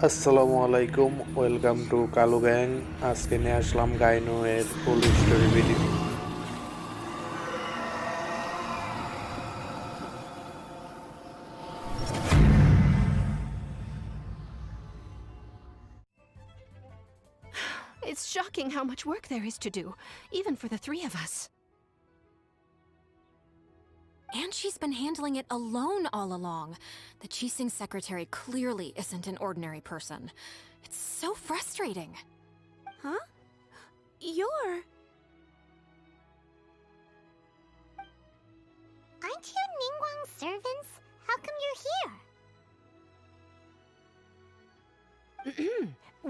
আসসালামু আলাইকুম, welcome to কালো গ্যাং। আজকে নিয়ে আসলাম গাইনো এর full story video. It's shocking how much work there is to do, even for the three of us. And she's been handling it alone all along. The Qixing secretary clearly isn't an ordinary person. It's so frustrating. Huh? You're... Aren't you Ningguang's servants? How come you're here?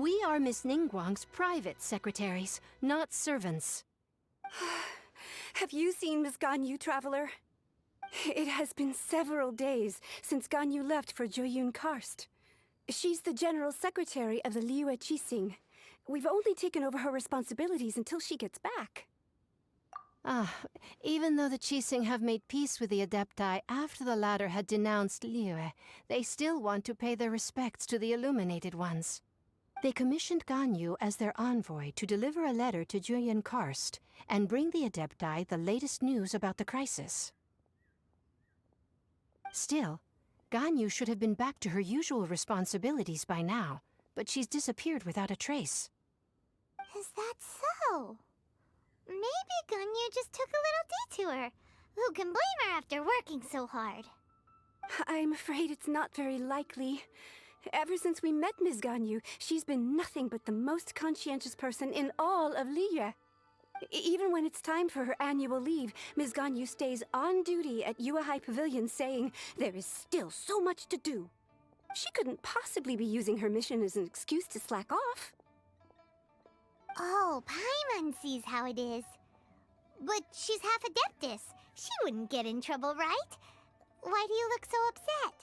We are Miss Ningguang's private secretaries, not servants. Have you seen Miss Ganyu, Traveler? It has been several days since Ganyu left for Jueyun Karst. She's the general secretary of the Liyue Qixing. We've only taken over her responsibilities until she gets back. Even though the Qixing have made peace with the Adepti after the latter had denounced Liyue, they still want to pay their respects to the Illuminated ones. They commissioned Ganyu as their envoy to deliver a letter to Jueyun Karst and bring the Adepti the latest news about the crisis. Still, Ganyu should have been back to her usual responsibilities by now, but she's disappeared without a trace. Is that so? Maybe Ganyu just took a little detour. Who can blame her after working so hard? I'm afraid it's not very likely. Ever since we met Ms. Ganyu, she's been nothing but the most conscientious person in all of Liyue. Even when it's time for her annual leave, Ms. Ganyu stays on duty at Yuehai Pavilion saying there is still so much to do. She couldn't possibly be using her mission as an excuse to slack off. Oh, Paimon sees how it is. But she's half Adeptus. She wouldn't get in trouble, right? Why do you look so upset?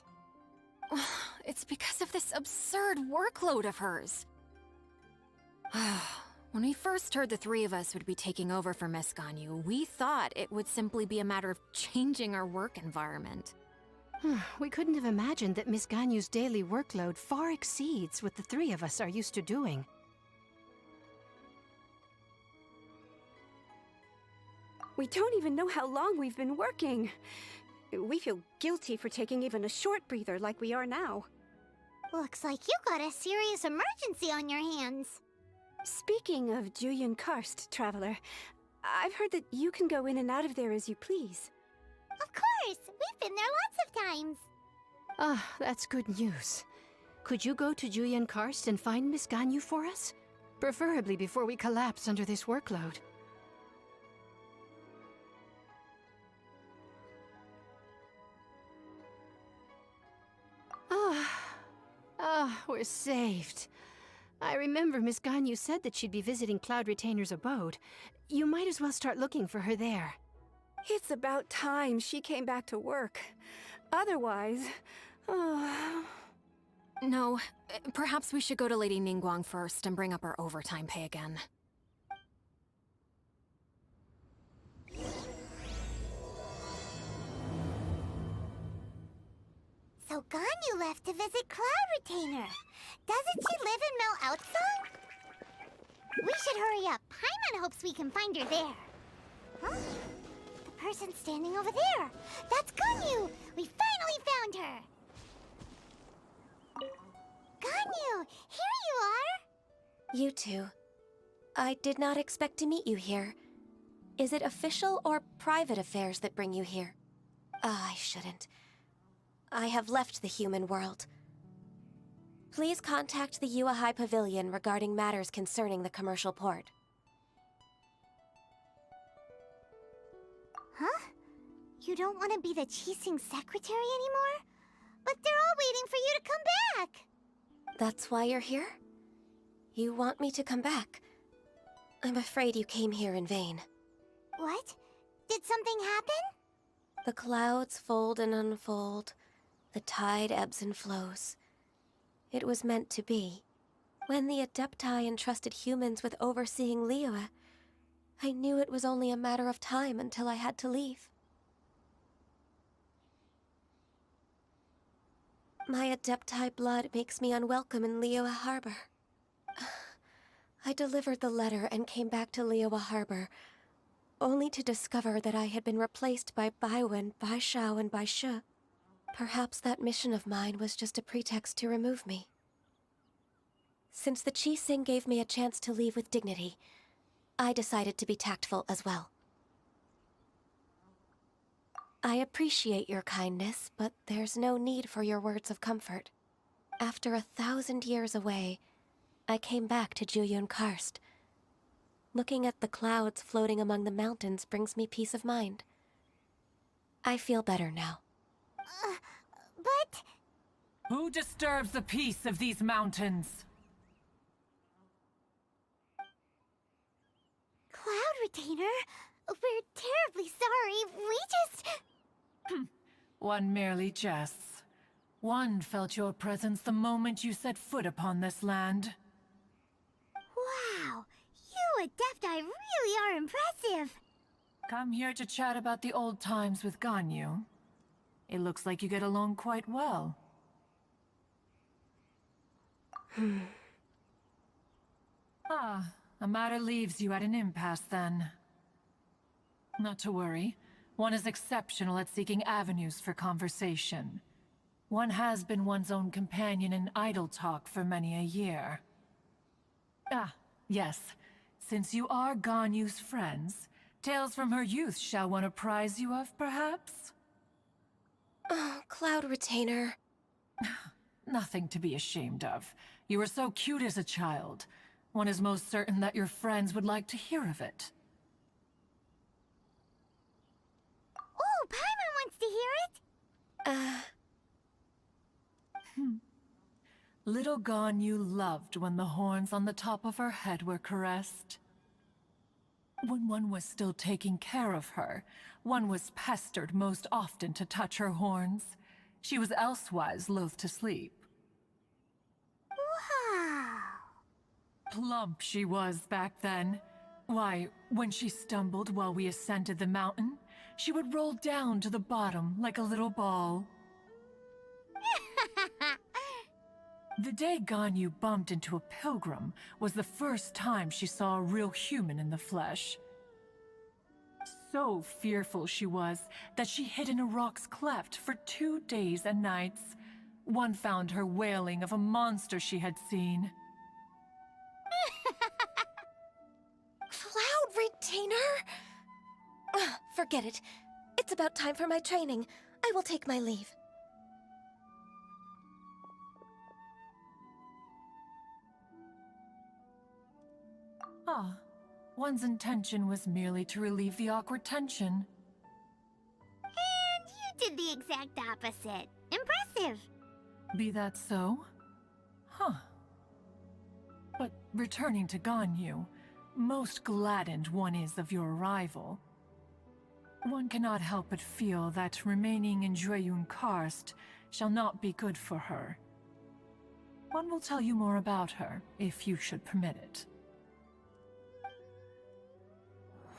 It's because of this absurd workload of hers. When we first heard the three of us would be taking over for Miss Ganyu, we thought it would simply be a matter of changing our work environment. We couldn't have imagined that Miss Ganyu's daily workload far exceeds what the three of us are used to doing. We don't even know how long we've been working. We feel guilty for taking even a short breather like we are now. Looks like you got a serious emergency on your hands. Speaking of Jueyun Karst, Traveler, I've heard that you can go in and out of there as you please. Of course! We've been there lots of times! That's good news. Could you go to Jueyun Karst and find Miss Ganyu for us? Preferably before we collapse under this workload. We're saved. I remember Miss Ganyu said that she'd be visiting Cloud Retainer's abode. You might as well start looking for her there. It's about time she came back to work. Otherwise... No, perhaps we should go to Lady Ningguang first and bring up our overtime pay again. So Ganyu left to visit Cloud Retainer. Doesn't she live in Aozang? We should hurry up. Paimon hopes we can find her there. Huh? The person standing over there. That's Ganyu! We finally found her! Ganyu! Here you are! You two. I did not expect to meet you here. Is it official or private affairs that bring you here? I shouldn't. I have left the human world. Please contact the Yuehai Pavilion regarding matters concerning the commercial port. Huh? You don't want to be the Qixing secretary anymore? But they're all waiting for you to come back! That's why you're here? You want me to come back? I'm afraid you came here in vain. What? Did something happen? The clouds fold and unfold. The tide ebbs and flows. It was meant to be. When the Adepti entrusted humans with overseeing Liyue, I knew it was only a matter of time until I had to leave. My Adepti blood makes me unwelcome in Liyue Harbor. I delivered the letter and came back to Liyue Harbor, only to discover that I had been replaced by Baiwen, by Xiao, and by Shi. Perhaps that mission of mine was just a pretext to remove me. Since the Huixin gave me a chance to leave with dignity, I decided to be tactful as well. I appreciate your kindness, but there's no need for your words of comfort. After 1,000 years away, I came back to Jueyun Karst. Looking at the clouds floating among the mountains brings me peace of mind. I feel better now. But... Who disturbs the peace of these mountains? Cloud Retainer, we're terribly sorry. We just... One merely jests. One felt your presence the moment you set foot upon this land. Wow, you Adepti really are impressive. Come here to chat about the old times with Ganyu. It looks like you get along quite well. A matter leaves you at an impasse then. Not to worry. One is exceptional at seeking avenues for conversation. One has been one's own companion in idle talk for many a year. Yes. Since you are Ganyu's friends, tales from her youth shall one apprise you of, perhaps? Oh, Cloud Retainer. Nothing to be ashamed of. You were so cute as a child. One is most certain that your friends would like to hear of it. Oh, Paimon wants to hear it. Little Ganyu loved when the horns on the top of her head were caressed. When one was still taking care of her, one was pestered most often to touch her horns. She was elsewise loath to sleep. Wow. Plump she was back then. Why, when she stumbled while we ascended the mountain, she would roll down to the bottom like a little ball. The day Ganyu bumped into a pilgrim was the first time she saw a real human in the flesh. So fearful she was that she hid in a rock's cleft for 2 days and nights. One found her wailing of a monster she had seen. Cloud Retainer? Forget it. It's about time for my training. I will take my leave. One's intention was merely to relieve the awkward tension. And you did the exact opposite. Impressive. Be that so? But returning to Ganyu, most gladdened one is of your arrival. One cannot help but feel that remaining in Jueyun Karst shall not be good for her. One will tell you more about her, if you should permit it.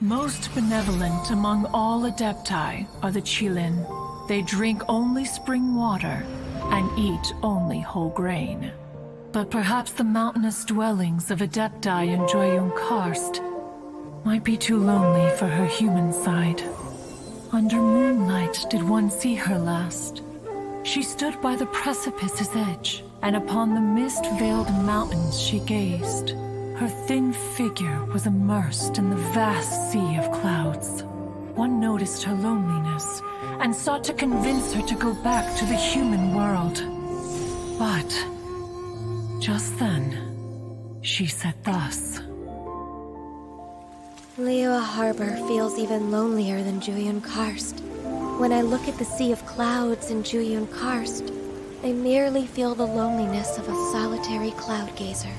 Most benevolent among all Adepti are the Qilin. They drink only spring water and eat only whole grain. But perhaps the mountainous dwellings of Adepti in Jueyun Karst might be too lonely for her human side. Under moonlight did one see her last. She stood by the precipice's edge, and upon the mist-veiled mountains she gazed. Her thin figure was immersed in the vast sea of clouds. One noticed her loneliness, and sought to convince her to go back to the human world. But just then, she said thus. Liyue Harbor feels even lonelier than Jueyun Karst. When I look at the sea of clouds in Jueyun Karst, I merely feel the loneliness of a solitary cloud gazer.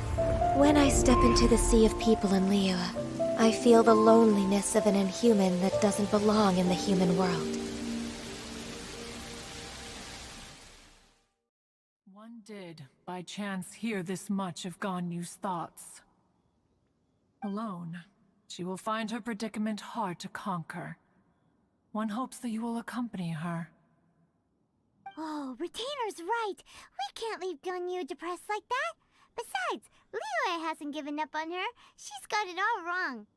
When I step into the sea of people in Liyue, I feel the loneliness of an inhuman that doesn't belong in the human world. One did, by chance, hear this much of Ganyu's thoughts. Alone, she will find her predicament hard to conquer. One hopes that you will accompany her. Oh, Retainer's right. We can't leave Ganyu depressed like that. Besides, Liyue hasn't given up on her. She's got it all wrong.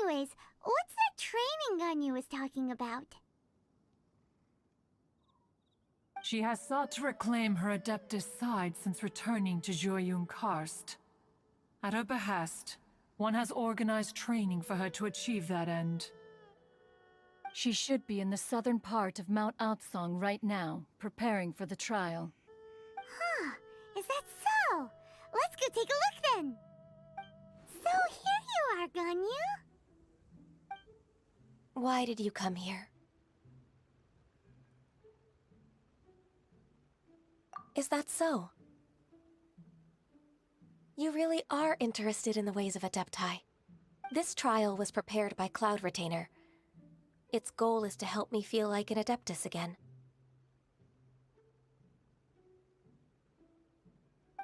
Anyways, what's that training Ganyu was talking about? She has sought to reclaim her Adeptus side since returning to Jueyun Karst. At her behest, one has organized training for her to achieve that end. She should be in the southern part of Mount Aozang right now, preparing for the trial. Huh, is that so? Let's go take a look then. So here you are, Ganyu. Why did you come here? Is that so? You really are interested in the ways of Adepti. This trial was prepared by Cloud Retainer. Its goal is to help me feel like an Adeptus again.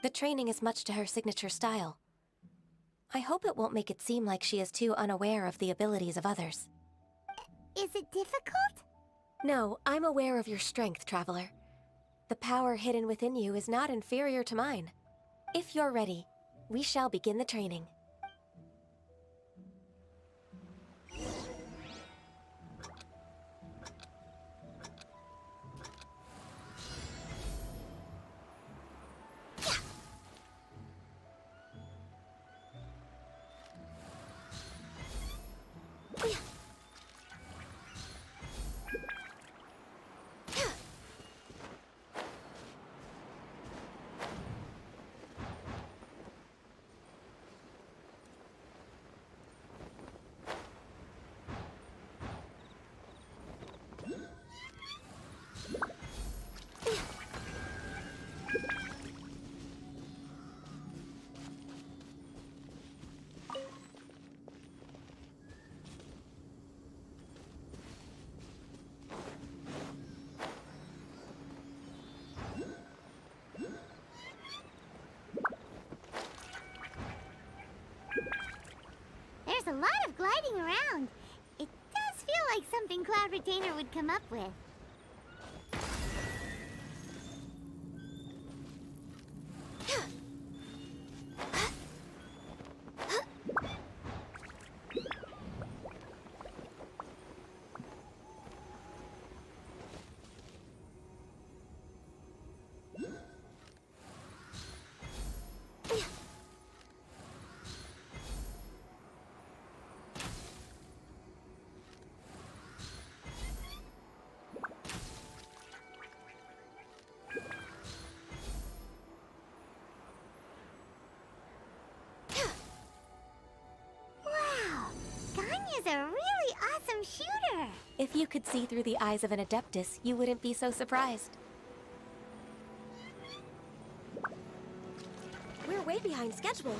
The training is much to her signature style. I hope it won't make it seem like she is too unaware of the abilities of others. Is it difficult? No, I'm aware of your strength, Traveler. The power hidden within you is not inferior to mine. If you're ready, we shall begin the training. There's a lot of gliding around. It does feel like something Cloud Retainer would come up with. Is a really awesome shooter! If you could see through the eyes of an Adeptus, you wouldn't be so surprised. We're way behind schedule.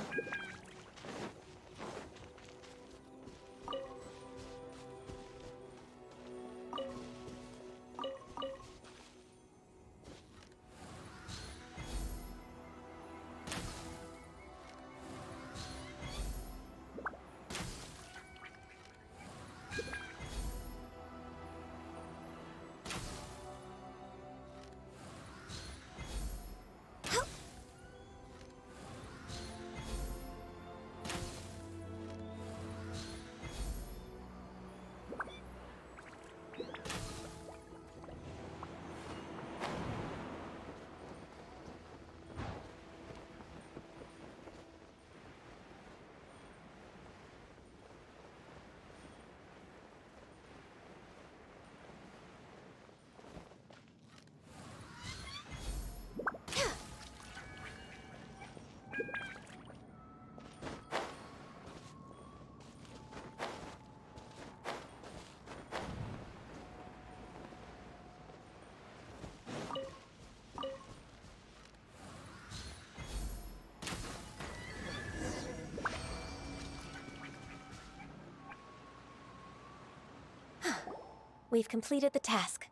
We've completed the task.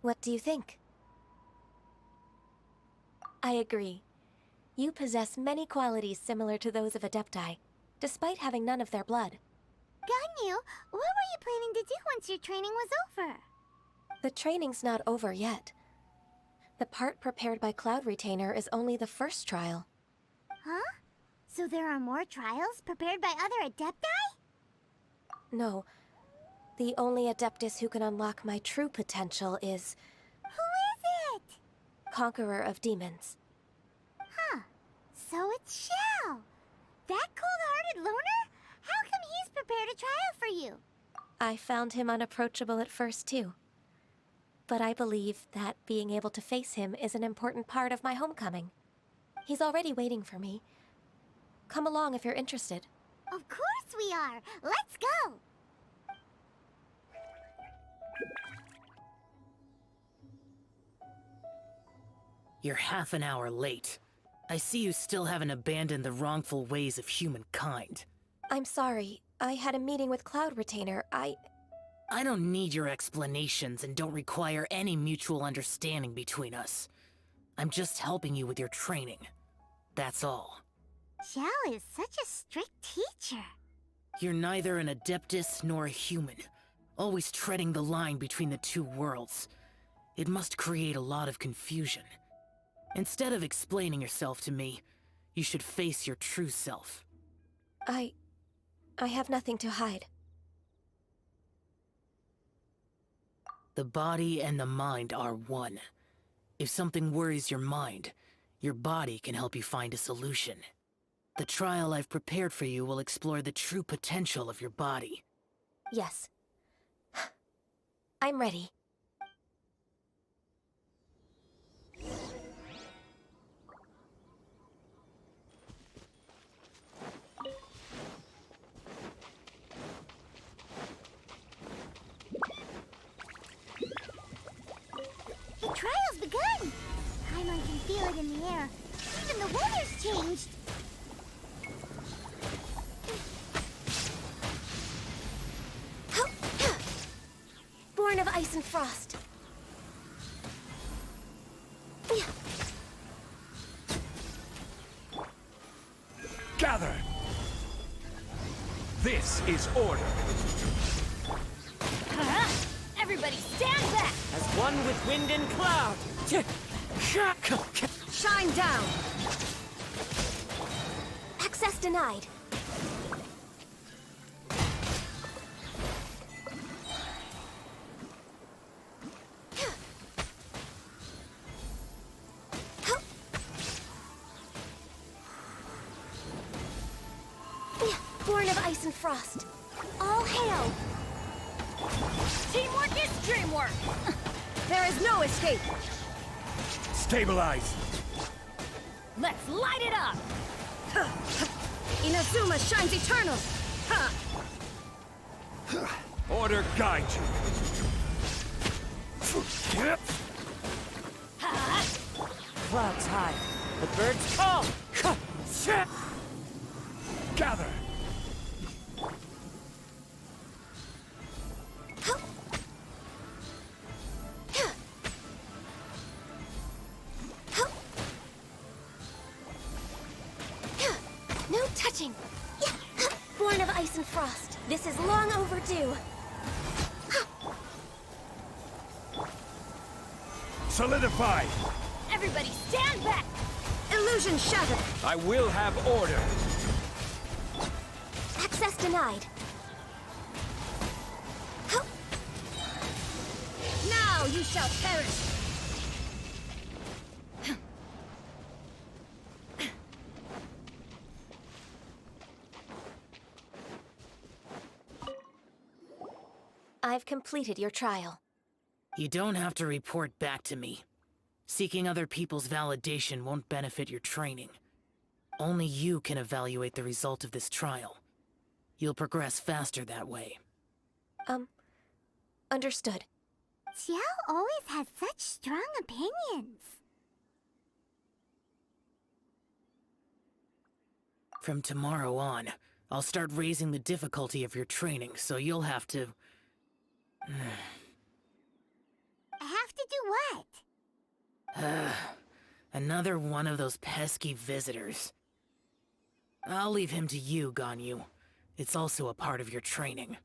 What do you think? I agree. You possess many qualities similar to those of Adepti, despite having none of their blood. Ganyu, what were you planning to do once your training was over? The training's not over yet. The part prepared by Cloud Retainer is only the first trial. Huh? So there are more trials prepared by other Adepti? No. The only Adeptus who can unlock my true potential is... Who is it? Conqueror of Demons. Huh. So it's Xiao. That cold-hearted loner? How come he's prepared a trial for you? I found him unapproachable at first, too. But I believe that being able to face him is an important part of my homecoming. He's already waiting for me. Come along if you're interested. Of course we are! Let's go! You're half an hour late. I see you still haven't abandoned the wrongful ways of humankind. I'm sorry. I had a meeting with Cloud Retainer. I don't need your explanations and don't require any mutual understanding between us. I'm just helping you with your training. That's all. Xiao is such a strict teacher. You're neither an Adeptus nor a human, always treading the line between the two worlds. It must create a lot of confusion. Instead of explaining yourself to me, you should face your true self. I have nothing to hide. The body and the mind are one. If something worries your mind, your body can help you find a solution. The trial I've prepared for you will explore the true potential of your body. Yes. I'm ready. The trial's begun! Paimon can feel it in the air. Even the weather's changed! Born of ice and frost. Gather! This is order. Everybody stand back! As one with wind and cloud. Shine down! Access denied. Born of ice and frost. All hail! Teamwork is dreamwork! There is no escape! Stabilize! Let's light it up! Inazuma shines eternal! Order guide you. Clouds high. The birds call. Gather! No touching! Born of ice and frost. This is long overdue. Solidify! Everybody stand back! Illusion shattered! I will have order. Access denied. Now you shall perish! I've completed your trial. You don't have to report back to me. Seeking other people's validation won't benefit your training. Only you can evaluate the result of this trial. You'll progress faster that way. Understood. Xiao always has such strong opinions. From tomorrow on, I'll start raising the difficulty of your training, so you'll have to... Have to do what? Another one of those pesky visitors. I'll leave him to you, Ganyu. It's also a part of your training.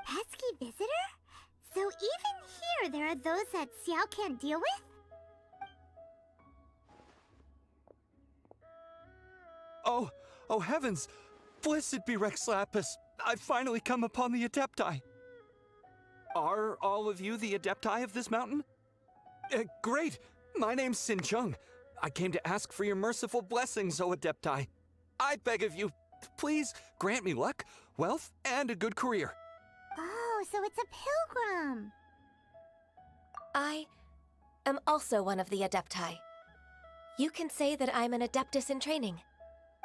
Pesky visitor? So even here there are those that Xiao can't deal with? Oh heavens! Blessed be Rex Lapis! I've finally come upon the Adepti! Are all of you the Adepti of this mountain? Great! My name's Sin Chung. I came to ask for your merciful blessings, O Adepti. I beg of you, please grant me luck, wealth, and a good career. Oh, so it's a pilgrim. I am also one of the Adepti. You can say that I'm an Adeptus in training.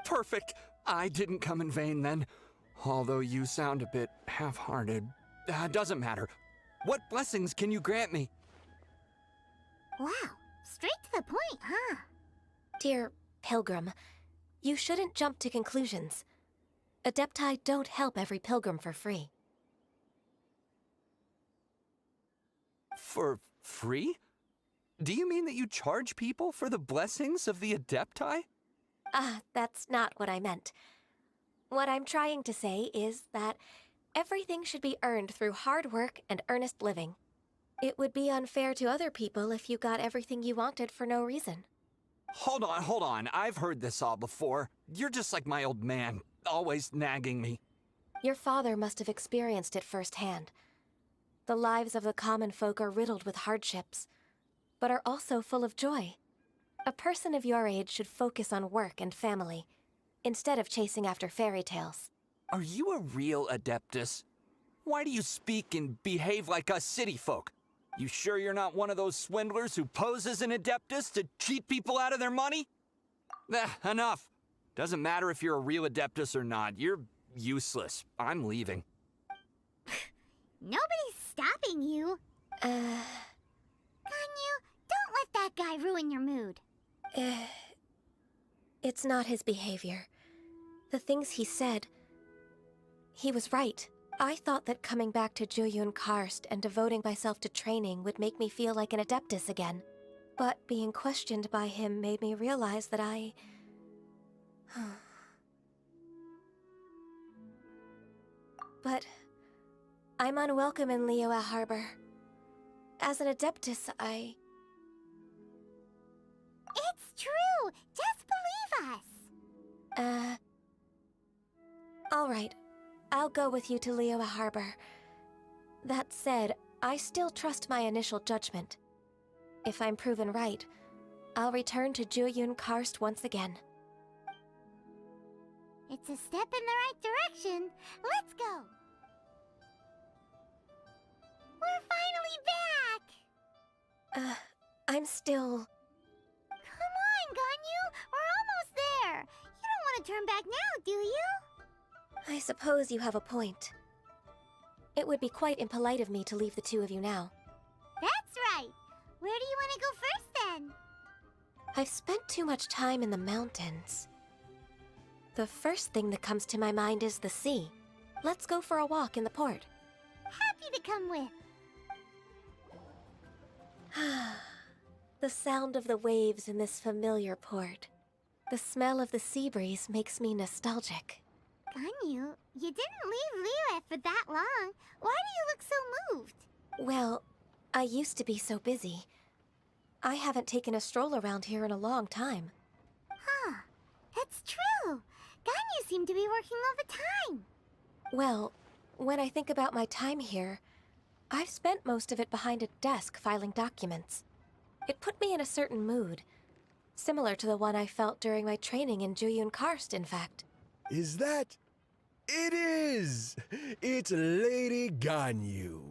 Perfect! I didn't come in vain then. Although you sound a bit half-hearted. Doesn't matter. What blessings can you grant me? Wow, straight to the point, huh? Dear Pilgrim, you shouldn't jump to conclusions. Adepti don't help every pilgrim for free. For free? Do you mean that you charge people for the blessings of the Adepti? That's not what I meant. What I'm trying to say is that everything should be earned through hard work and earnest living. It would be unfair to other people if you got everything you wanted for no reason. Hold on. I've heard this all before. You're just like my old man, always nagging me. Your father must have experienced it firsthand. The lives of the common folk are riddled with hardships, but are also full of joy. A person of your age should focus on work and family, instead of chasing after fairy tales. Are you a real Adeptus? Why do you speak and behave like us city folk? You sure you're not one of those swindlers who pose as an Adeptus to cheat people out of their money? Enough. Doesn't matter if you're a real Adeptus or not. You're useless. I'm leaving. Nobody's stopping you. Ganyu, don't let that guy ruin your mood. It's not his behavior. The things he said... He was right. I thought that coming back to Jueyun Karst and devoting myself to training would make me feel like an Adeptus again. But being questioned by him made me realize that I... But... I'm unwelcome in Liyue Harbor. As an Adeptus, It's true! Just believe us! Alright. I'll go with you to Liyue Harbor. That said, I still trust my initial judgment. If I'm proven right, I'll return to Jueyun Karst once again. It's a step in the right direction. Let's go! We're finally back! I'm still... Come on, Ganyu! We're almost there! You don't want to turn back now, do you? I suppose you have a point. It would be quite impolite of me to leave the two of you now. That's right! Where do you want to go first, then? I've spent too much time in the mountains. The first thing that comes to my mind is the sea. Let's go for a walk in the port. Happy to come with. The sound of the waves in this familiar port. The smell of the sea breeze makes me nostalgic. Ganyu, you didn't leave Liyue for that long. Why do you look so moved? Well, I used to be so busy. I haven't taken a stroll around here in a long time. Huh. That's true. Ganyu seemed to be working all the time. Well, when I think about my time here, I've spent most of it behind a desk filing documents. It put me in a certain mood, similar to the one I felt during my training in Jueyun Karst, in fact. Is that... It is! It's Lady Ganyu.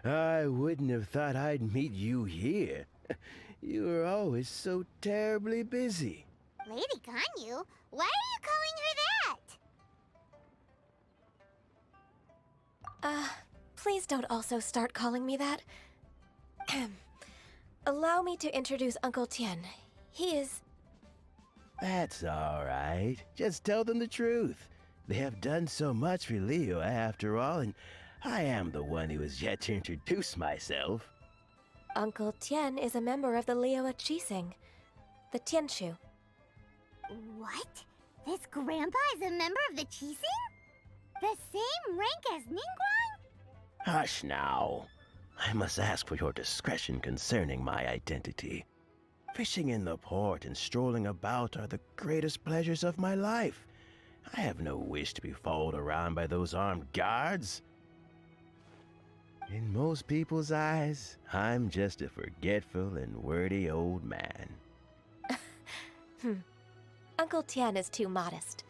I wouldn't have thought I'd meet you here. You were always so terribly busy. Lady Ganyu? Why are you calling her that? Please don't also start calling me that. Allow me to introduce Uncle Tian. He is... That's all right. Just tell them the truth. They have done so much for Liyue after all, and I am the one who has yet to introduce myself. Uncle Tian is a member of the Liyue Qixing. the Tianshu. What? This grandpa is a member of the Qixing? The same rank as Ningguang? Hush now. I must ask for your discretion concerning my identity. Fishing in the port and strolling about are the greatest pleasures of my life. I have no wish to be followed around by those armed guards. In most people's eyes, I'm just a forgetful and wordy old man. Uncle Tian is too modest.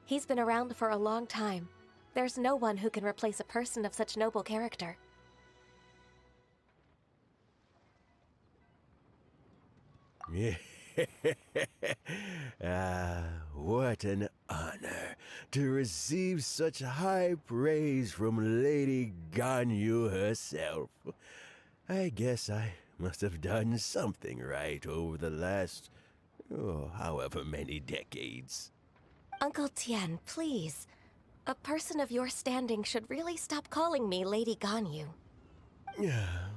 He's been around for a long time. There's no one who can replace a person of such noble character. What an honor to receive such high praise from Lady Ganyu herself. I guess I must have done something right over the last, however many decades. Uncle Tian, please. A person of your standing should really stop calling me Lady Ganyu.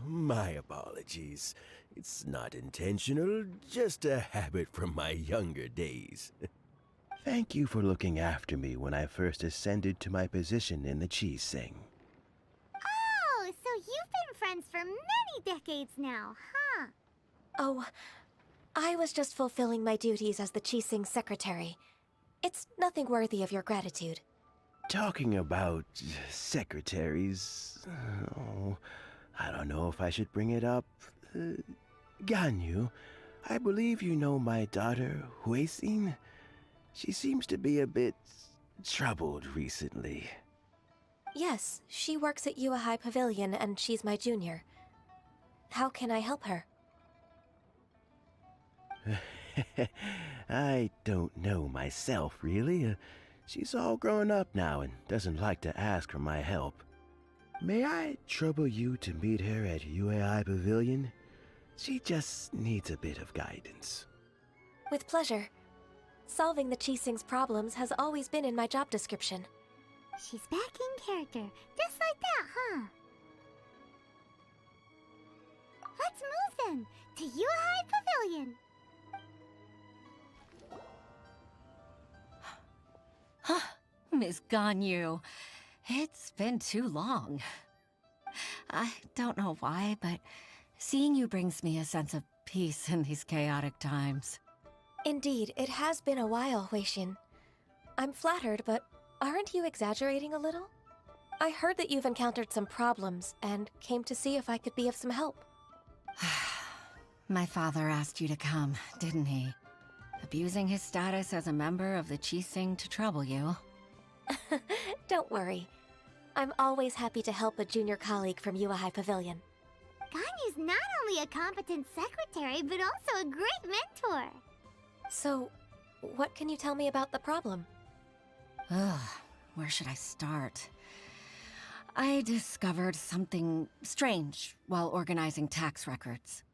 My apologies. It's not intentional, just a habit from my younger days. Thank you for looking after me when I first ascended to my position in the Qixing. Oh, so you've been friends for many decades now, huh? Oh, I was just fulfilling my duties as the Qixing secretary. It's nothing worthy of your gratitude. Talking about secretaries, I don't know if I should bring it up. Ganyu, I believe you know my daughter, Huixin. She seems to be a bit troubled recently. Yes, she works at Yuehai Pavilion and she's my junior. How can I help her? I don't know myself, really. She's all grown up now and doesn't like to ask for my help. May I trouble you to meet her at Yuehai Pavilion? She just needs a bit of guidance. With pleasure. Solving the Qixing's problems has always been in my job description. She's back in character, just like that, huh? Let's move then, to Yuehai Pavilion. Miss Ganyu, it's been too long. I don't know why, but seeing you brings me a sense of peace in these chaotic times. Indeed, it has been a while, Huixin. I'm flattered, but aren't you exaggerating a little? I heard that you've encountered some problems and came to see if I could be of some help. My father asked you to come, didn't he? Abusing his status as a member of the Qixing to trouble you. Don't worry. I'm always happy to help a junior colleague from Yuehai Pavilion. Ganyu's not only a competent secretary, but also a great mentor. So, what can you tell me about the problem? Ugh, where should I start? I discovered something strange while organizing tax records.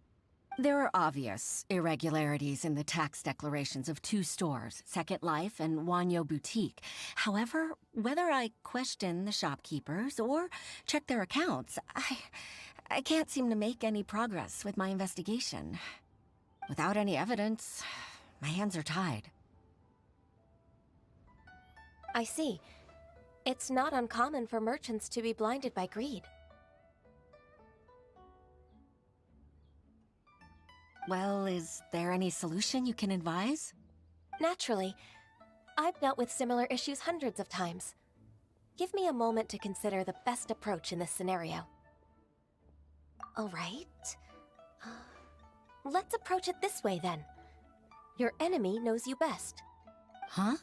There are obvious irregularities in the tax declarations of two stores, Second Life and miHoYo Boutique. However, whether I question the shopkeepers or check their accounts, I can't seem to make any progress with my investigation. Without any evidence, my hands are tied. I see. It's not uncommon for merchants to be blinded by greed. Well, is there any solution you can advise? Naturally. I've dealt with similar issues hundreds of times. Give me a moment to consider the best approach in this scenario. All right. Let's approach it this way, then. Your enemy knows you best. Huh?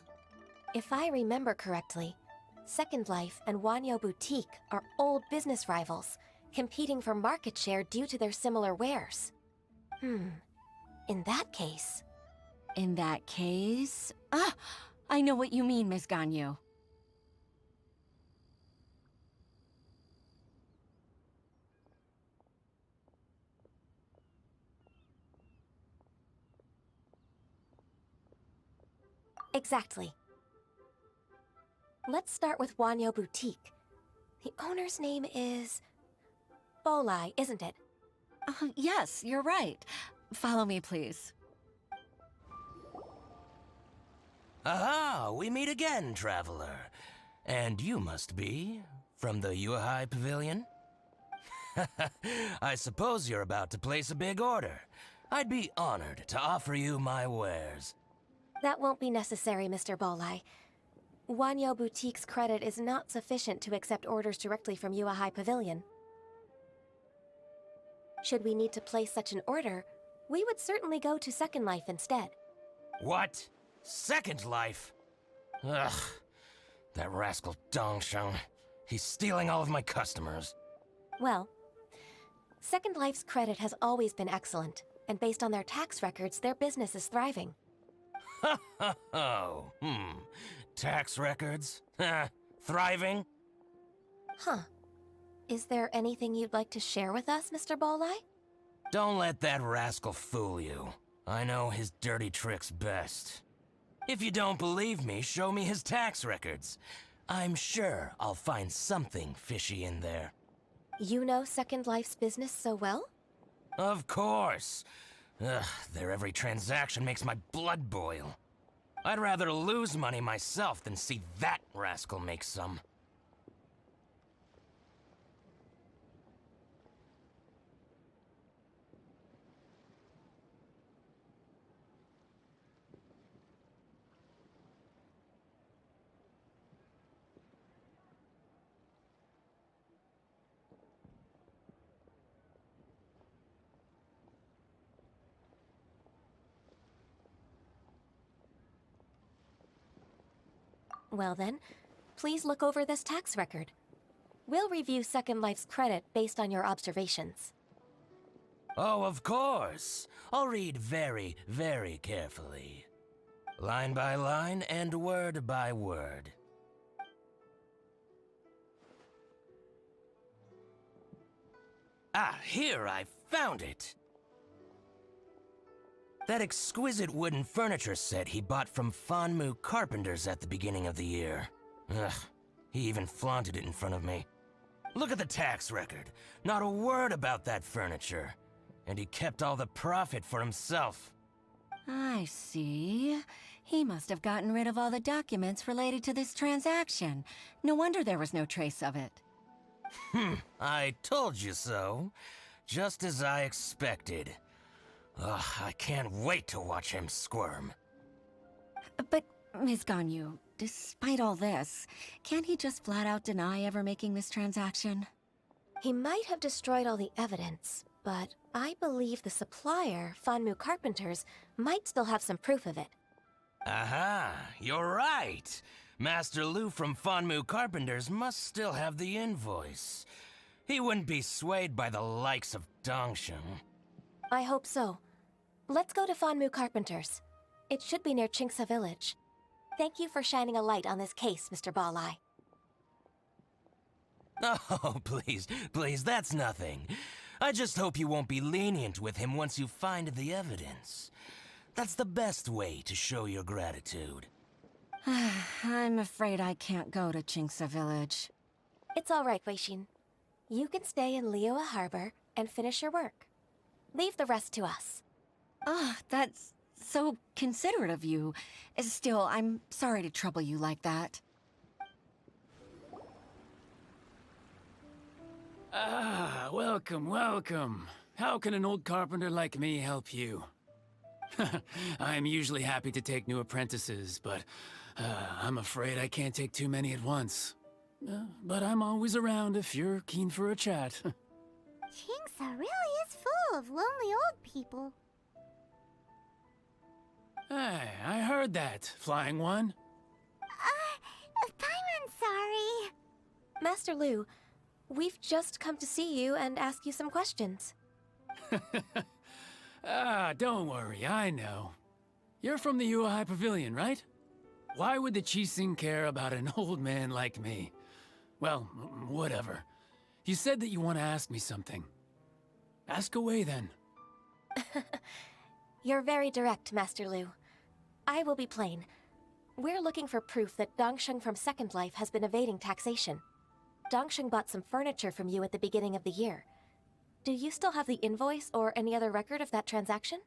If I remember correctly, Second Life and miHoYo Boutique are old business rivals, competing for market share due to their similar wares. In that case... In that case... Ah! I know what you mean, Miss Ganyu. Exactly. Let's start with miHoYo Boutique. The owner's name is... Bolai, isn't it? Yes, you're right. Follow me, please. Aha! We meet again, traveler. And you must be from the Yuehai Pavilion? I suppose you're about to place a big order. I'd be honored to offer you my wares. That won't be necessary, Mr. Bolai. Wanyo Boutique's credit is not sufficient to accept orders directly from Yuehai Pavilion. Should we need to place such an order, we would certainly go to Second Life instead. What? Second Life? Ugh. That rascal Dongsheng. He's stealing all of my customers. Well, Second Life's credit has always been excellent, and based on their tax records, their business is thriving. Oh, tax records? Thriving? Huh. Is there anything you'd like to share with us, Mr. Bolai? Don't let that rascal fool you. I know his dirty tricks best. If you don't believe me, show me his tax records. I'm sure I'll find something fishy in there. You know Second Life's business so well? Of course. Ugh, their every transaction makes my blood boil. I'd rather lose money myself than see that rascal make some. Well then, please look over this tax record. We'll review Second Life's credit based on your observations. Oh, of course. I'll read very, very carefully. Line by line and word by word. Ah, here, I found it! That exquisite wooden furniture set he bought from Fanmu Carpenters at the beginning of the year. Ugh, he even flaunted it in front of me. Look at the tax record. Not a word about that furniture. And he kept all the profit for himself. I see. He must have gotten rid of all the documents related to this transaction. No wonder there was no trace of it. I told you so. Just as I expected. Ugh, I can't wait to watch him squirm. But, Ms. Ganyu, despite all this, can't he just flat out deny ever making this transaction? He might have destroyed all the evidence, but I believe the supplier, Fanmu Carpenters, might still have some proof of it. Aha, you're right. Master Lu from Fanmu Carpenters must still have the invoice. He wouldn't be swayed by the likes of Dongsheng. I hope so. Let's go to Fanmu Carpenters. It should be near Qingce Village. Thank you for shining a light on this case, Mr. Bolai. Oh, please, that's nothing. I just hope you won't be lenient with him once you find the evidence. That's the best way to show your gratitude. I'm afraid I can't go to Qingce Village. It's all right, Huixin. You can stay in Liyue Harbor and finish your work. Leave the rest to us. Ah, that's so considerate of you. Still, I'm sorry to trouble you like that. Ah, welcome, welcome. How can an old carpenter like me help you? I'm usually happy to take new apprentices, but I'm afraid I can't take too many at once. But I'm always around if you're keen for a chat. Qingce really is full of lonely old people. Hey, I heard that, Flying One. Paimon's sorry. Master Lu, we've just come to see you and ask you some questions. Don't worry, I know. You're from the Yuehai Pavilion, right? Why would the Qixing care about an old man like me? Well, whatever. You said that you want to ask me something. Ask away, then. You're very direct, Master Lu. I will be plain. We're looking for proof that Dongsheng from Second Life has been evading taxation. Dongsheng bought some furniture from you at the beginning of the year. Do you still have the invoice or any other record of that transaction?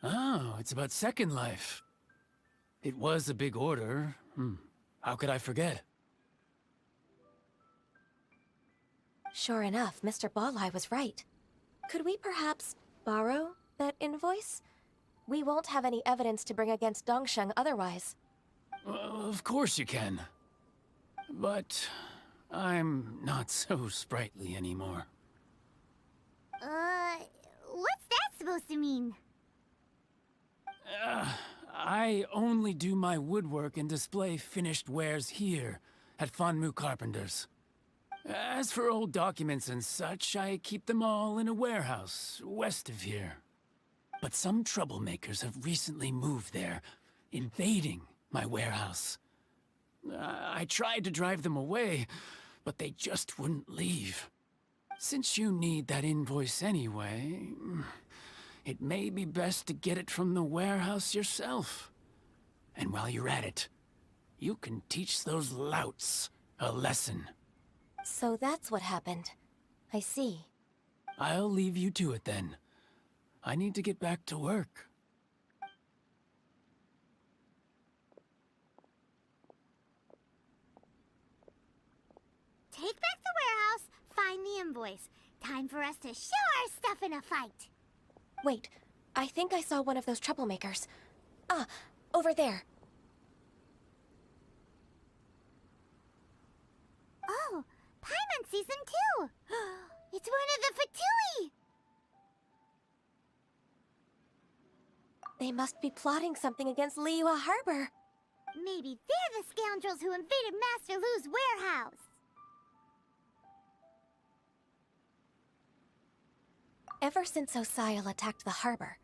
Oh, it's about Second Life. It was a big order. How could I forget? Sure enough, Mr. Balai was right. Could we perhaps borrow that invoice? We won't have any evidence to bring against Dongsheng otherwise. Of course you can. But I'm not so sprightly anymore. What's that supposed to mean? I only do my woodwork and display finished wares here at Fanmu Carpenter's. As for old documents and such, I keep them all in a warehouse west of here. But some troublemakers have recently moved there, invading my warehouse. I tried to drive them away, but they just wouldn't leave. Since you need that invoice anyway, it may be best to get it from the warehouse yourself. And while you're at it, you can teach those louts a lesson. So that's what happened. I see. I'll leave you to it then. I need to get back to work. Take back the warehouse, find the invoice. Time for us to show our stuff in a fight. Wait, I think I saw one of those troublemakers. Ah, over there. Oh, Paimon sees him too! It's one of the Fatui! They must be plotting something against Liyue Harbor. Maybe they're the scoundrels who invaded Master Lu's warehouse. Ever since Osial attacked the harbor,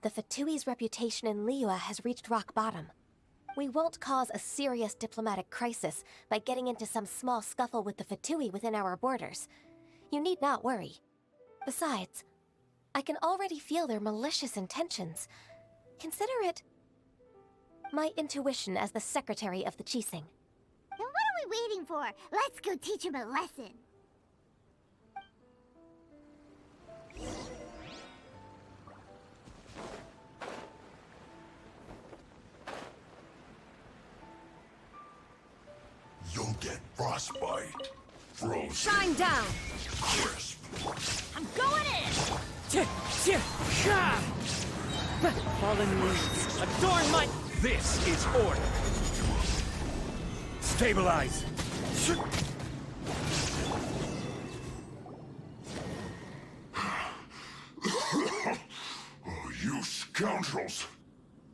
the Fatui's reputation in Liyue has reached rock bottom. We won't cause a serious diplomatic crisis by getting into some small scuffle with the Fatui within our borders. You need not worry. Besides, I can already feel their malicious intentions. Consider it my intuition as the secretary of the Qixing. Then what are we waiting for? Let's go teach him a lesson. You'll get frostbite. Frozen. Shine down! Crisp. I'm going in! Fallen leaves, adorn my... This is order. Stabilize. Oh, you scoundrels!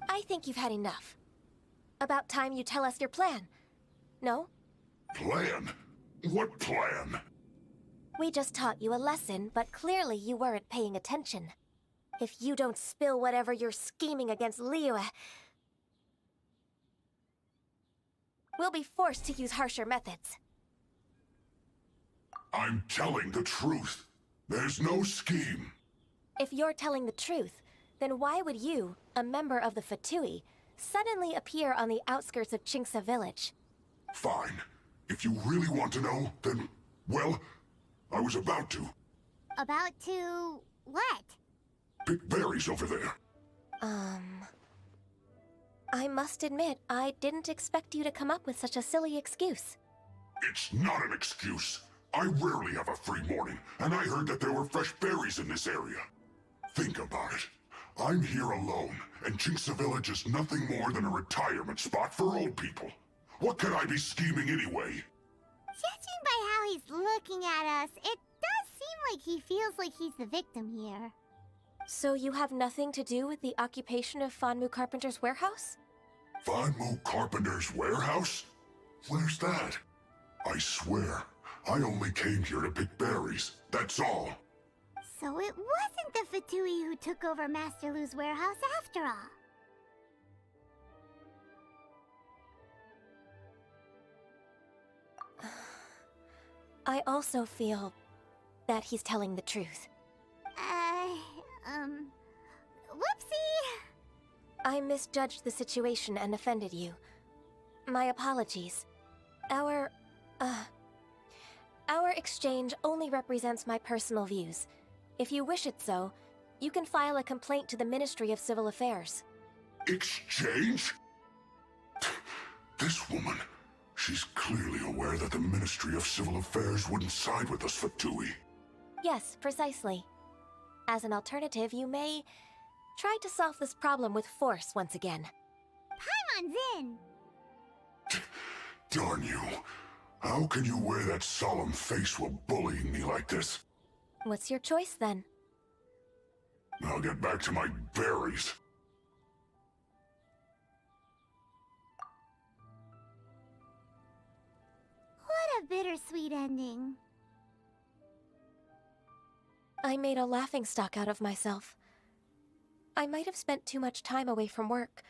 I think you've had enough. About time you tell us your plan. No? Plan? What plan? We just taught you a lesson, but clearly you weren't paying attention. If you don't spill whatever you're scheming against Liyue, we'll be forced to use harsher methods. I'm telling the truth. There's no scheme. If you're telling the truth, then why would you, a member of the Fatui, suddenly appear on the outskirts of Qingce village? Fine. If you really want to know, then, well, I was about to. About to... what? Pick berries over there. I must admit, I didn't expect you to come up with such a silly excuse. It's not an excuse. I rarely have a free morning, and I heard that there were fresh berries in this area. Think about it. I'm here alone, and Qingce Village is nothing more than a retirement spot for old people. What could I be scheming anyway? Judging by how he's looking at us, it does seem like he feels like he's the victim here. So you have nothing to do with the occupation of Fanmu Carpenter's warehouse? Fanmu Carpenter's warehouse? Where's that? I swear, I only came here to pick berries, that's all. So it wasn't the Fatui who took over Master Lu's warehouse after all. I also feel that he's telling the truth. Whoopsie! I misjudged the situation and offended you. My apologies. Our exchange only represents my personal views. If you wish it so, you can file a complaint to the Ministry of Civil Affairs. Exchange? This woman, she's clearly aware that the Ministry of Civil Affairs wouldn't side with us for Tui. Yes, precisely. As an alternative, you may try to solve this problem with force once again. Paimon's in! Darn you. How can you wear that solemn face while bullying me like this? What's your choice, then? I'll get back to my berries. What a bittersweet ending. I made a laughingstock out of myself. I might have spent too much time away from work.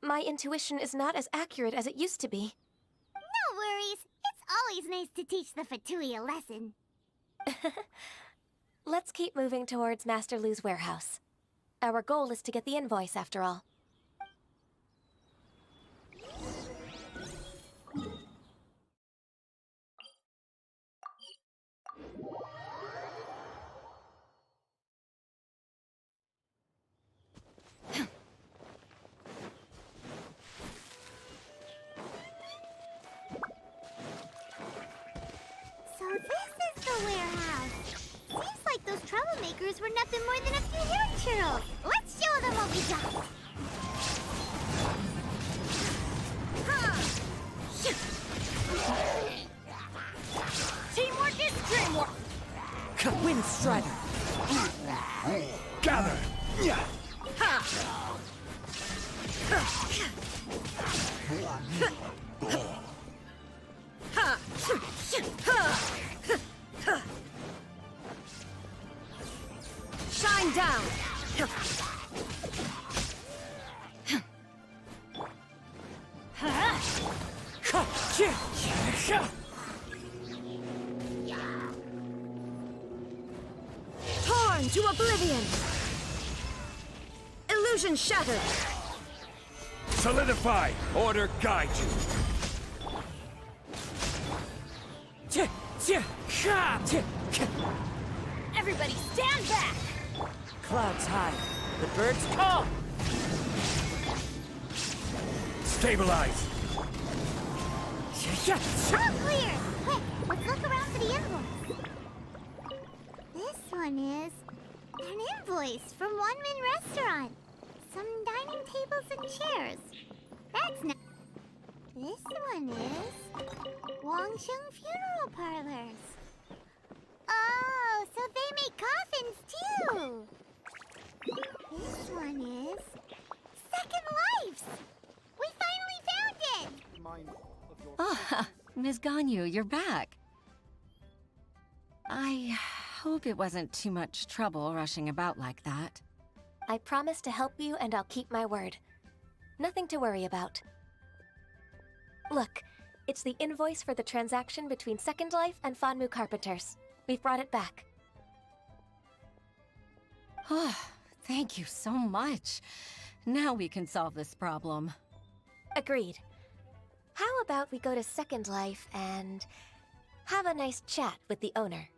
My intuition is not as accurate as it used to be. No worries. It's always nice to teach the Fatui a lesson. Let's keep moving towards Master Lu's warehouse. Our goal is to get the invoice, after all. So this is the warehouse. Seems like those troublemakers were nothing more than a few hair churls. Let's show them what we got. Teamwork is dreamwork! Wind Strider! Gather! Shine down! Torn to oblivion! Illusion shattered! Solidify! Order guide you! Everybody stand back! Clouds high. The birds call! Stabilize! All clear! Quick, let's look around for the invoice. This one is an invoice from One Min Restaurant. Some dining tables and chairs. That's not. This one is Wangsheng Funeral Parlors. Oh, so they make coffins too. This one is Second Lives. We finally found it. Ah, Ms. Ganyu, you're back. I hope it wasn't too much trouble rushing about like that. I promise to help you, and I'll keep my word. Nothing to worry about. Look, it's the invoice for the transaction between Second Life and Fanmu Carpenters. We've brought it back. Oh, thank you so much. Now we can solve this problem. Agreed. How about we go to Second Life and have a nice chat with the owner?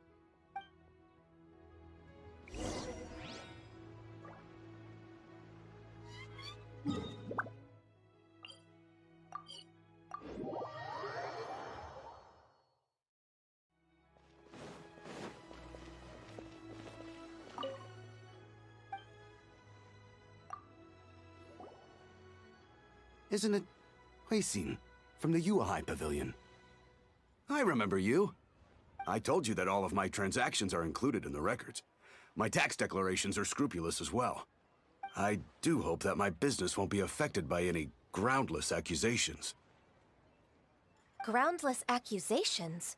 Isn't it Huixin from the Yuehai Pavilion? I remember you. I told you that all of my transactions are included in the records. My tax declarations are scrupulous as well. I do hope that my business won't be affected by any groundless accusations. Groundless accusations?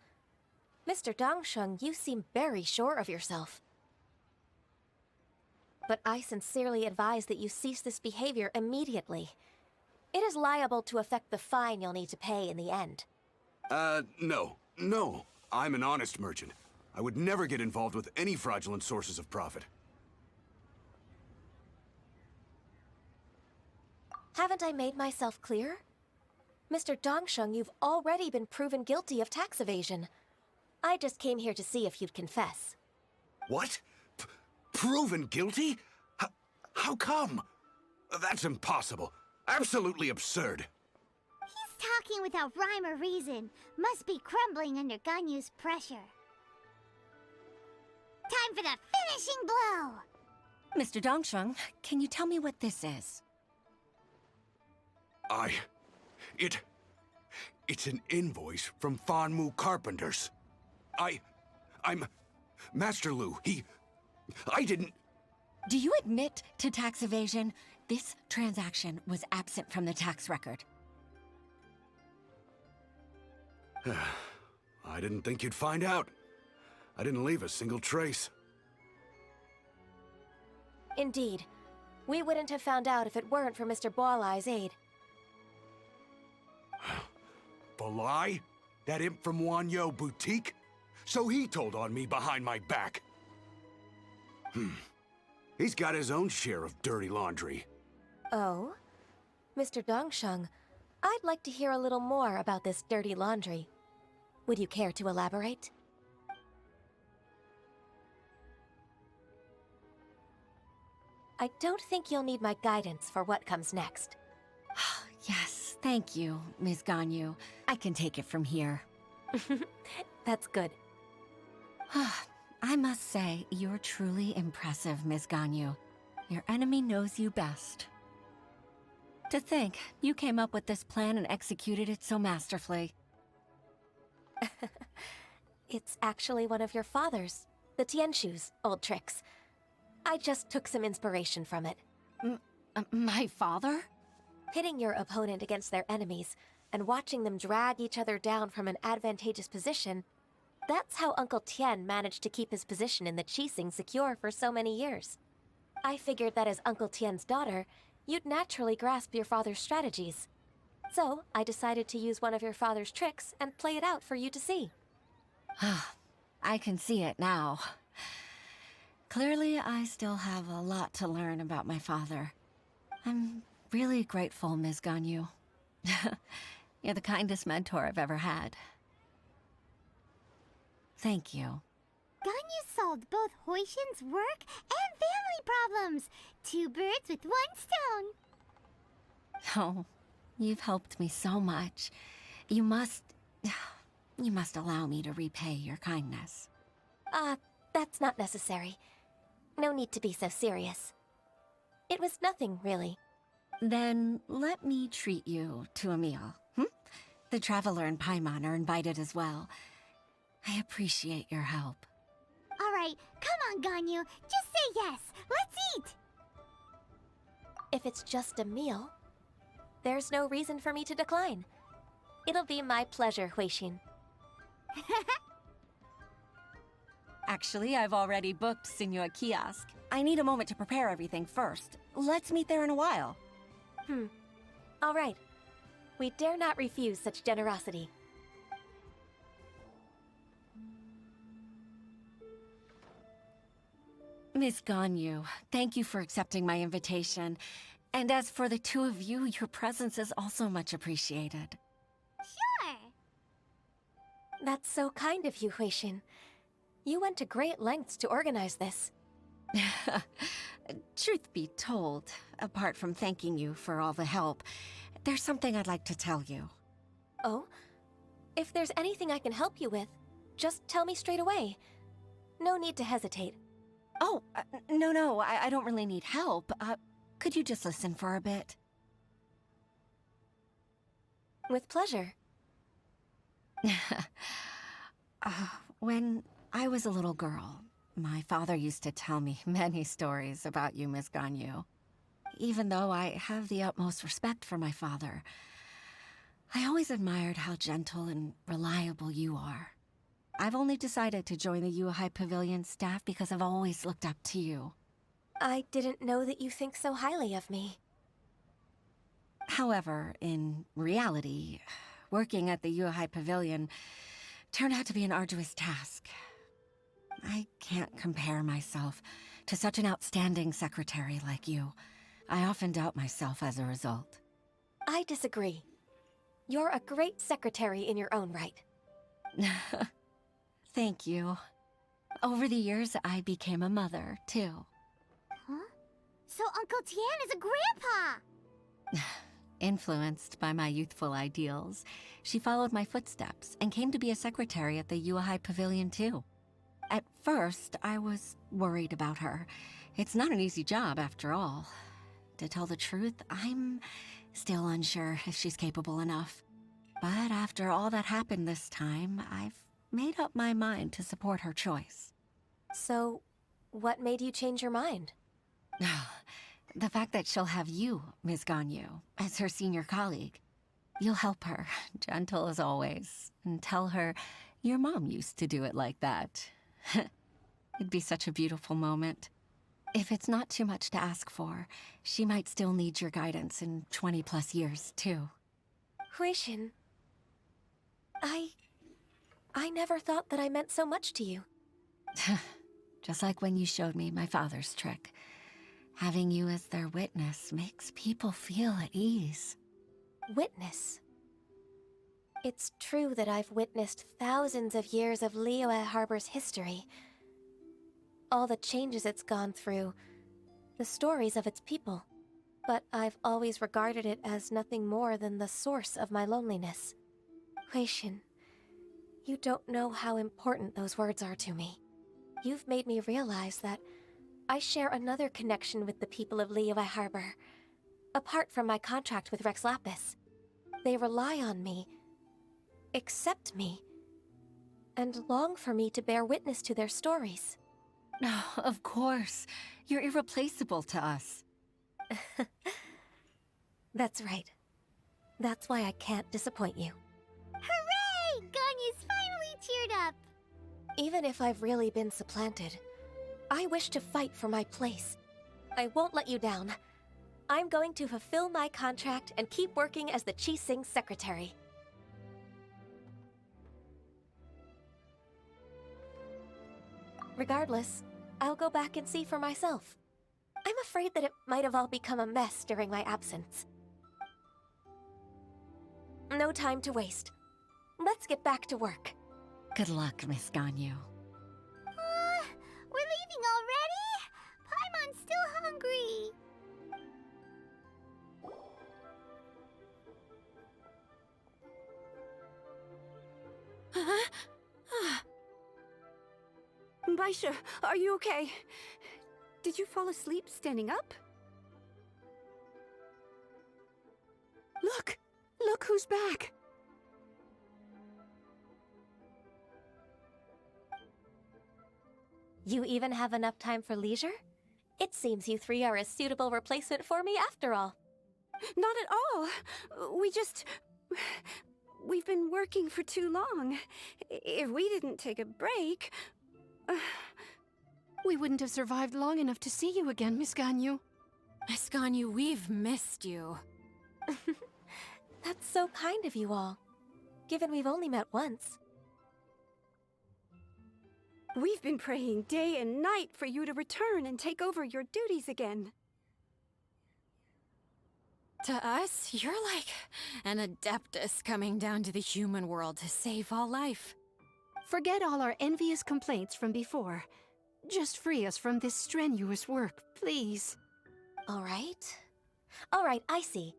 Mr. Dongsheng, you seem very sure of yourself. But I sincerely advise that you cease this behavior immediately. It is liable to affect the fine you'll need to pay in the end. No. No. I'm an honest merchant. I would never get involved with any fraudulent sources of profit. Haven't I made myself clear? Mr. Dongsheng, you've already been proven guilty of tax evasion. I just came here to see if you'd confess. What? Proven guilty? How come? That's impossible. Absolutely absurd. He's talking without rhyme or reason. Must be crumbling under Ganyu's pressure. Time for the finishing blow! Mr. Dongsheng, can you tell me what this is? It's an invoice from Fanmu Carpenters. I'm Master Lu. I didn't... Do you admit to tax evasion? This transaction was absent from the tax record. I didn't think you'd find out. I didn't leave a single trace. Indeed. We wouldn't have found out if it weren't for Mr. Boalai's aid. Balai? That imp from miHoYo Boutique? So he told on me behind my back. He's got his own share of dirty laundry. Oh? Mr. Dongsheng, I'd like to hear a little more about this dirty laundry. Would you care to elaborate? I don't think you'll need my guidance for what comes next. Yes, thank you, Ms. Ganyu. I can take it from here. That's good. I must say, you're truly impressive, Ms. Ganyu. Your enemy knows you best. To think, you came up with this plan and executed it so masterfully. It's actually one of your father's, the Tianshu's, old tricks. I just took some inspiration from it. My father? Pitting your opponent against their enemies and watching them drag each other down from an advantageous position, that's how Uncle Tian managed to keep his position in the Qixing secure for so many years. I figured that as Uncle Tian's daughter, you'd naturally grasp your father's strategies. So, I decided to use one of your father's tricks and play it out for you to see. I can see it now. Clearly, I still have a lot to learn about my father. I'm really grateful, Ms. Ganyu. You're the kindest mentor I've ever had. Thank you. Ganyu solved both Huixin's work and family problems. 2 birds with 1 stone. Oh, you've helped me so much. You must allow me to repay your kindness. That's not necessary. No need to be so serious. It was nothing, really. Then let me treat you to a meal. The Traveler and Paimon are invited as well. I appreciate your help. All right, come on, Ganyu. Just say yes. Let's eat. If it's just a meal, there's no reason for me to decline. It'll be my pleasure, Huixin. Actually, I've already booked Sinua Kiosk. I need a moment to prepare everything first. Let's meet there in a while. All right. We dare not refuse such generosity. Miss Ganyu, thank you for accepting my invitation. And as for the 2 of you, your presence is also much appreciated. Sure. That's so kind of you, Huixin. You went to great lengths to organize this. Truth be told, apart from thanking you for all the help, there's something I'd like to tell you. Oh? If there's anything I can help you with, just tell me straight away. No need to hesitate. Oh, no, I don't really need help. Could you just listen for a bit? With pleasure. When I was a little girl, my father used to tell me many stories about you, Miss Ganyu. Even though I have the utmost respect for my father, I always admired how gentle and reliable you are. I've only decided to join the Yuehai Pavilion staff because I've always looked up to you. I didn't know that you think so highly of me. However, in reality, working at the Yuehai Pavilion turned out to be an arduous task. I can't compare myself to such an outstanding secretary like you. I often doubt myself as a result. I disagree. You're a great secretary in your own right. Thank you. Over the years, I became a mother, too. Huh? So Uncle Tian is a grandpa! Influenced by my youthful ideals, she followed my footsteps and came to be a secretary at the Yuehai Pavilion too. At first, I was worried about her. It's not an easy job, after all. To tell the truth, I'm still unsure if she's capable enough. But after all that happened this time, I've made up my mind to support her choice. So, what made you change your mind? The fact that she'll have you, Ms. Ganyu, as her senior colleague. You'll help her, gentle as always, and tell her your mom used to do it like that. It'd be such a beautiful moment. If it's not too much to ask for, she might still need your guidance in 20+ years, too. Huixin, I never thought that I meant so much to you. Just like when you showed me my father's trick. Having you as their witness makes people feel at ease. Witness? It's true that I've witnessed thousands of years of Liyue Harbor's history. All the changes it's gone through, the stories of its people. But I've always regarded it as nothing more than the source of my loneliness. Huixin, you don't know how important those words are to me. You've made me realize that I share another connection with the people of Liyue Harbor. Apart from my contract with Rex Lapis, they rely on me, accept me, and long for me to bear witness to their stories. No, of course. You're irreplaceable to us. That's right. That's why I can't disappoint you. Hooray! Ganyu's finally cheered up! Even if I've really been supplanted, I wish to fight for my place. I won't let you down. I'm going to fulfill my contract and keep working as the Huixin secretary. Regardless, I'll go back and see for myself. I'm afraid that it might have all become a mess during my absence. No time to waste. Let's get back to work. Good luck, Miss Ganyu. We're leaving already? Paimon's still hungry. Baisha, are you okay? Did you fall asleep standing up? Look! Look who's back! You even have enough time for leisure? It seems you three are a suitable replacement for me after all. Not at all! We've been working for too long. If we didn't take a break... We wouldn't have survived long enough to see you again, Miss Ganyu. Miss Ganyu, we've missed you. That's so kind of you all, given we've only met once. We've been praying day and night for you to return and take over your duties again. To us, you're like an adeptus coming down to the human world to save all life. Forget all our envious complaints from before. Just free us from this strenuous work, please. All right, I see.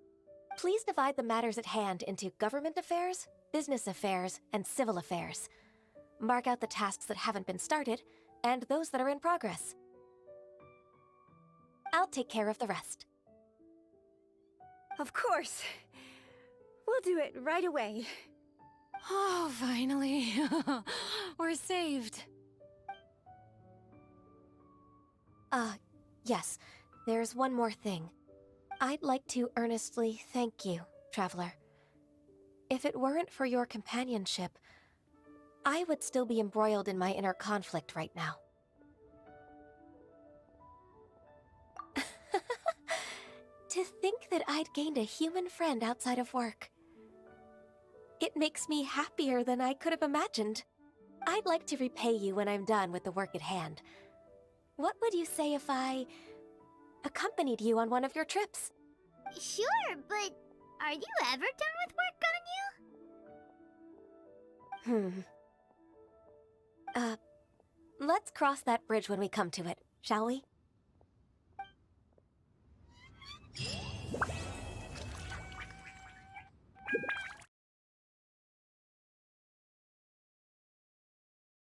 Please divide the matters at hand into government affairs, business affairs, and civil affairs. Mark out the tasks that haven't been started, and those that are in progress. I'll take care of the rest. Of course. We'll do it right away. Oh, finally. We're saved. Yes. There's one more thing. I'd like to earnestly thank you, Traveler. If it weren't for your companionship, I would still be embroiled in my inner conflict right now. To think that I'd gained a human friend outside of work. It makes me happier than I could have imagined. I'd like to repay you when I'm done with the work at hand. What would you say if I accompanied you on one of your trips? Sure, but are you ever done with work, Ganyu? Let's cross that bridge when we come to it, shall we?